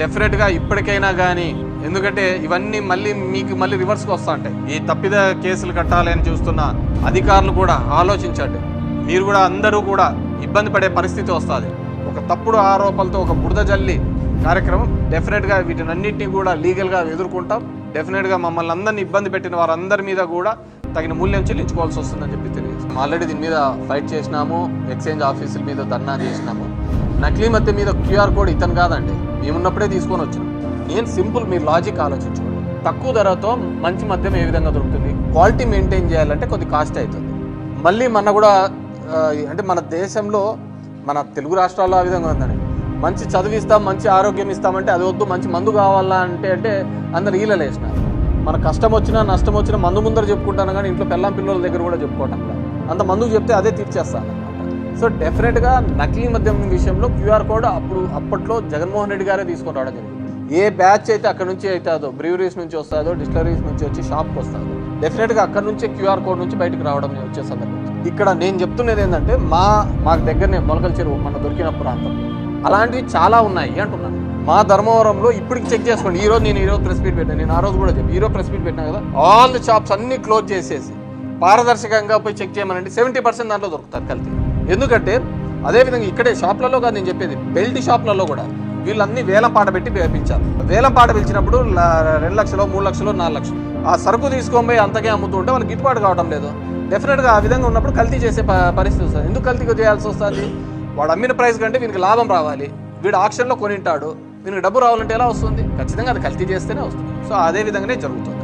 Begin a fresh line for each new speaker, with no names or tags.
డెఫినెట్గా ఇప్పటికైనా కానీ, ఎందుకంటే ఇవన్నీ మళ్ళీ రివర్స్కి వస్తూ ఉంటాయి. ఈ తప్పిద కేసులు కట్టాలని చూస్తున్న అధికారులు కూడా ఆలోచించండి. మీరు కూడా అందరూ కూడా ఇబ్బంది పడే పరిస్థితి వస్తుంది. ఒక తప్పుడు ఆరోపణలతో ఒక బురద జల్లి కార్యక్రమం. డెఫినెట్గా వీటినన్నింటినీ కూడా లీగల్గా ఎదుర్కొంటాం. డెఫినెట్గా మమ్మల్ని అందరినీ ఇబ్బంది పెట్టిన వారందరి మీద కూడా తగిన మూల్యం చెల్లించుకోవాల్సి వస్తుందని చెప్పి తెలియజేస్తాం. ఆల్రెడీ దీని మీద ఫైట్ చేసినాము, ఎక్స్చేంజ్ ఆఫీసుల మీద ధర్నా చేసినాము. నకిలీ మధ్య మీద క్యూఆర్ కోడ్ ఇతను కాదండి, మేమున్నప్పుడే తీసుకొని వచ్చినాం. నేను సింపుల్, మీరు లాజిక్ ఆలోచించుకోండి. తక్కువ ధరతో మంచి మద్యం ఏ విధంగా దొరుకుతుంది? క్వాలిటీ మెయింటైన్ చేయాలంటే కొద్ది కాస్ట్ అవుతుంది. మళ్ళీ కూడా అంటే మన దేశంలో, మన తెలుగు రాష్ట్రాల్లో ఆ విధంగా ఉందండి. మంచి చదివిస్తాం, మంచి ఆరోగ్యం ఇస్తామంటే అది వద్దు, మంచి మందు కావాలా అంటే అందరు ఈలలు వేసినారు. మన కష్టం వచ్చినా నష్టం వచ్చినా మందు ముందర చెప్పుకుంటాను, కానీ ఇంట్లో పిల్లల దగ్గర కూడా చెప్పుకోవటం. అంత మందుకు చెప్తే అదే తీర్చేస్తాను అనమాట. సో డెఫినెట్గా నకిలీ మద్యం విషయంలో క్యూఆర్ కోడ్ అప్పట్లో జగన్మోహన్ రెడ్డి గారే తీసుకొని రావడం జరిగింది. ఏ బ్యాచ్ అయితే అక్కడ నుంచి అవుతుందో, బ్రీవరీస్ నుంచి వస్తుందో, డిస్టిలరీస్ నుంచి వచ్చి షాప్కి వస్తుందో, డెఫినెట్గా అక్కడ నుంచే క్యూఆర్ కోడ్ నుంచి బయటకు రావడం వచ్చే సందర్భం. ఇక్కడ నేను చెప్తున్నది ఏంటంటే, మాకు దగ్గరనే మొలకల చెరువు మన దొరికిన ప్రాంతం అలాంటివి చాలా ఉన్నాయి అంటున్నాను. మా ధర్మవరంలో ఇప్పటికి చెక్ చేసుకోండి. ఈరోజు ప్రెస్ మీట్ పెట్టాను, నేను ఆ రోజు కూడా చెప్పి ఈరోజు ప్రెస్ మీట్ పెట్టినా కదా, ఆల్ ది షాప్స్ అన్ని క్లోజ్ చేసేసి పారదర్శకంగా పోయి చెక్ చేయమనండి. 70% దాంట్లో దొరుకుతారు కల్తీ. ఎందుకంటే అదేవిధంగా ఇక్కడే షాప్లలో కాదు నేను చెప్పేది, బెల్ట్ షాప్లలో కూడా వీళ్ళన్నీ వేలం పాట పెట్టి పిలిచారు. వేలం పాట పిలిచినప్పుడు 2 లక్షలు, 3 లక్షలు, 4 లక్షలు ఆ సరుకు తీసుకొని పోయి అంతకే అమ్ముతూ ఉంటే వాళ్ళకి గిట్టుబాటు కావడం లేదు. డెఫినెట్గా ఆ విధంగా ఉన్నప్పుడు కల్తీ చేసే పరిస్థితి వస్తుంది. ఎందుకు కల్తీ చేయాల్సి వస్తుంది? వాడు అమ్మిన ప్రైస్ కంటే వీనికి లాభం రావాలి, వీడు ఆక్షన్లో కొనింటాడు, వీనికి డబ్బు రావాలంటే ఎలా వస్తుంది? ఖచ్చితంగా అది కల్తీ చేస్తేనే వస్తుంది. సో అదే విధంగానే జరుగుతుంది.